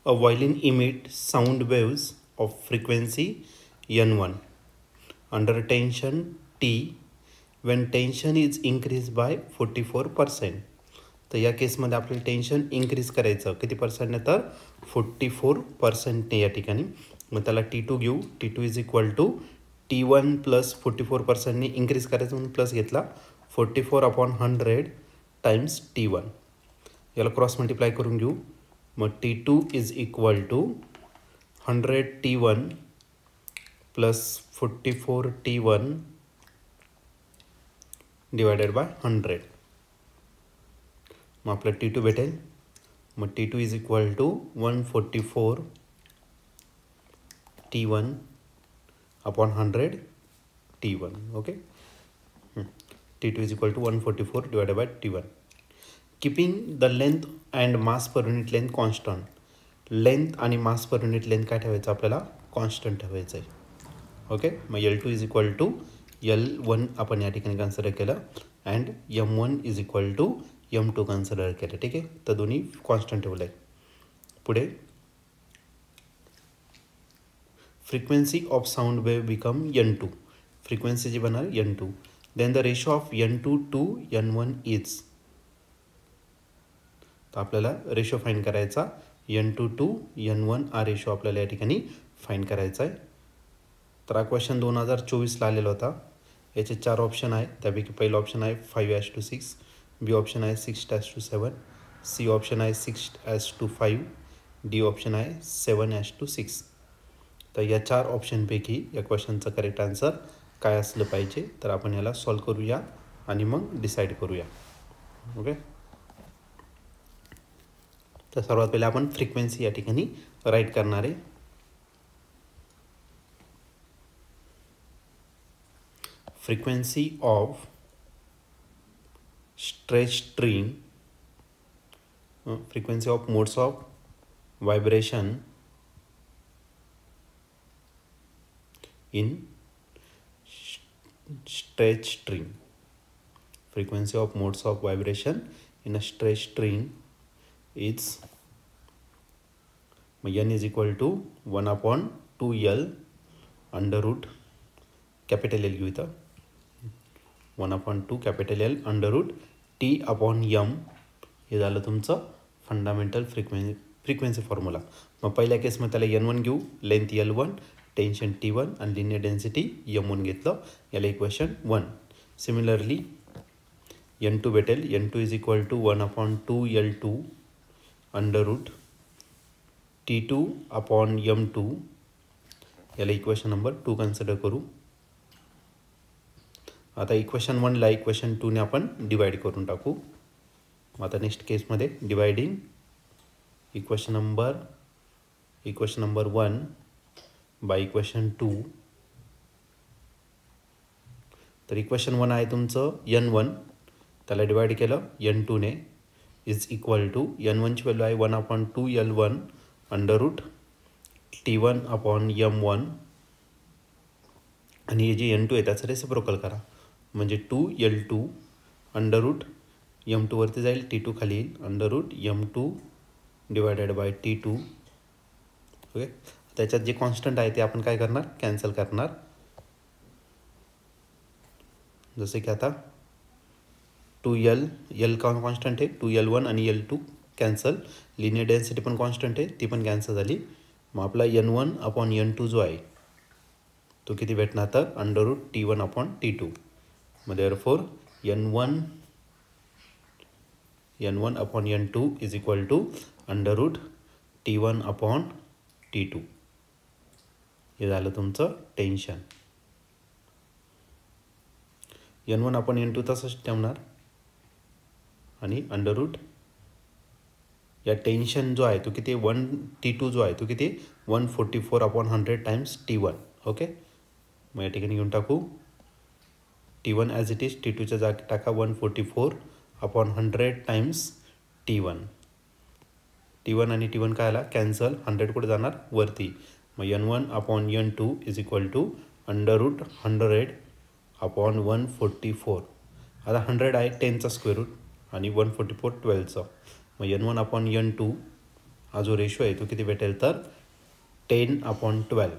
A violin emits sound waves of frequency n1 under tension T when tension is increased by 44%. तर या केसमध्ये आपल्याला tension increase करायचं किती पर्सेंटने तर 44%ने या ठिकाणी. मग त्याला T2 घेऊ. T2 is equal to T1 plus 44%ने इन्क्रीज करायचं म्हणून प्लस घेतला 44/100 टाइम्स T1. याला क्रॉस मल्टिप्लाय करून घेऊ. मग T2 is equal to 100 T1 plus 44 T1 divided by 100. मग आपलं T2 भेटेल. मग T2 is equal to 144 T1 upon 100 T1. Okay. T2 is equal to 144 divided by T1. Keeping the length and mass per unit length constant. Length आणि mass per unit length काय ठेवायचं आपल्याला constant ठेवायचं आहे. Okay. मग L2 is equal to L1 आपण या ठिकाणी कन्सिडर केलं and M1 is equal to M2 consider केलं. ठीक आहे. तर दोन्ही कॉन्स्टंट ठेवलं आहे. पुढे frequency of sound wave become N2. Frequency जी बनणार N2. Then the ratio of N2 to N1 is. तर आपल्याला रेशो फाईंड करायचा N2 टू N1 हा रेशो आपल्याला या ठिकाणी फाईंड करायचा आहे. तर हा क्वेश्चन 2024ला आलेला होता. याचे 4 ऑप्शन आहे. त्यापैकी पहिलं ऑप्शन आहे 5:6, बी ऑप्शन आहे 6:7, सी ऑप्शन आहे 6:5, डी ऑप्शन आहे 7:6. तर या 4 ऑप्शनपैकी या क्वेश्चनचं करेक्ट आन्सर काय असलं पाहिजे तर आपण याला सॉल्व करूया आणि मग डिसाईड करूया. ओके. तर सर्वात पहिले आपण फ्रिक्वेन्सी या ठिकाणी राईट करणार आहे. Frequency of stretch string, frequency of modes of vibration in stretch string. Frequency of modes of vibration in a stretch string is n is equal to 1/2L under root capital L घेऊ इथं 1/2 capital L under root T upon M. हे झालं तुमचं fundamental frequency formula. मग पहिल्या केसमध्ये त्याला N1 घेऊ, लेंथ L1, टेन्शन T1 आणि लिनियर डेन्सिटी M1 घेतलं. याला इक्वेशन 1. सिमिलरली N2 भेटेल. N2 is equal to 1/2L2 under root T2 upon M2. याला इक्वेशन नंबर 2 कन्सिडर करू. आता इक्वेशन 1ला इक्वेशन 2ने आपण डिवाइड करून टाकू. आता नेक्स्ट केसमध्ये dividing equation number 1 by equation 2. तर इक्वेशन 1 आहे तुमचं N1, त्याला डिवाइड केलं N2ने इज इक्वल टू N1ची व्हॅल्यू आहे 1/2L1 under root T1 upon M1 आणि हे जे N2 आहे त्याचं रेसिप्रोकल करा म्हणजे 2L2 अंडर रूट M2 वरती जाईल, T2 खाली येईल under root M2 divided by T2. Okay. त्याच्यात जे कॉन्स्टंट आहे ते आपण काय करणार कॅन्सल करणार. जसे की आता 2L कॉन्स्टंट आहे 2L1 आणि L2 कॅन्सल. लिनियर डेन्सिटी पण कॉन्स्टंट आहे ती पण कॅन्सल झाली. मग आपला N1 अपॉन N2 जो आहे तो किती भेटणार तर under root T1 upon T2. मग therefore N1 upon N2 is equal to under root T1 upon T2. हे झालं तुमचं टेन्शन. N1 अपॉन N2 तसंच ठेवणार आणि अंडर रूट या टेन्शन जो आहे तो किती T2 जो आहे तो किती 144/100 टाइम्स T1. ओके. मग या ठिकाणी घेऊन टाकू T1 ॲज इट इज, T2च्या जागी टाका 144/100 टाइम्स T1. T1 आणि T1 काय आला कॅन्सल, 100 कुठे जाणार वरती. मग N1 upon N2 is equal to under root 100 upon 144. आता 100 आहे 10चा स्क्वेअर रूट आणि 144 12चा. मग N1 अपॉन N2 हा जो रेशो आहे तो किती भेटेल तर 10/12.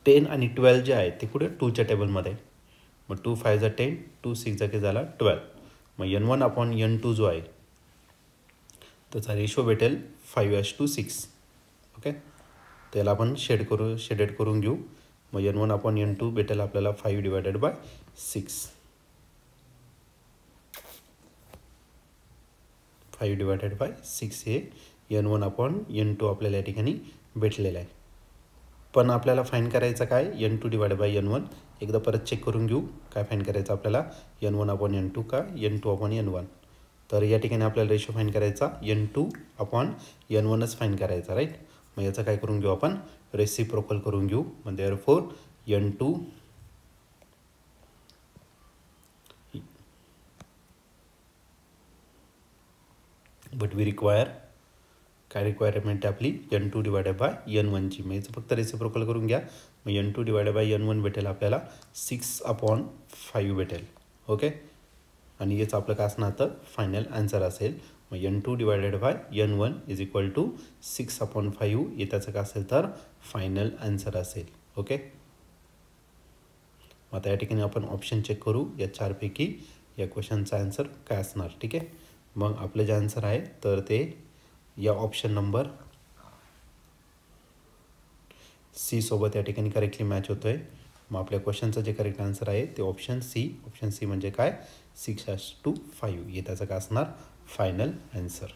10 आणि 12 जे आहे ते कुठे 2च्या टेबलमध्ये. मग 2 5 जा 10, 2 6 जा किती झाला 12. मग N1/N2 जो आहे त्याचा रेशो भेटेल 5:6. ओके, त्याला आपण शेडेड करून घेऊ. मग N1/N2 भेटेल आपल्याला 5/6. 5/6 हे N1/N2 आपल्याला या ठिकाणी भेटलेलं आहे. पण आपल्याला फाईन करायचं काय N2/N1. एकदा परत चेक करून घेऊ काय फाईन करायचं आपल्याला N1/N2 का N2/N1. तर या ठिकाणी आपल्याला रेशो फाईन करायचा N2/N1च फाईन करायचा, राईट. मग याचं काय करून घेऊ आपण रेसिप्रोकल करून घेऊ. मग therefore N2 but we require काय रिक्वायरमेंट आहे आपली N2/N1ची. मग याचं फक्त रेसिप्रोकल करून घ्या. मग N2/N1 भेटेल आपल्याला 6/5 भेटेल. ओके, आणि याचं आपलं काय असणार तर फायनल आन्सर असेल. मग N2/N1 इज इक्वल टू 6/5 हे त्याचं काय असेल तर फायनल आन्सर असेल. ओके, आता या ठिकाणी आपण ऑप्शन चेक करू या 4पैकी या क्वेश्चनचा आन्सर काय असणार. ठीक आहे, मग आपलं जे आन्सर आहे तर ते या ऑप्शन नंबर सी सोबत या ठिकाणी करेक्टली मॅच होतो आहे. मग आपल्या क्वेश्चनचं जे करेक्ट आन्सर आहे ते ऑप्शन सी म्हणजे काय 6/5 हे त्याचं काय असणार फायनल आन्सर.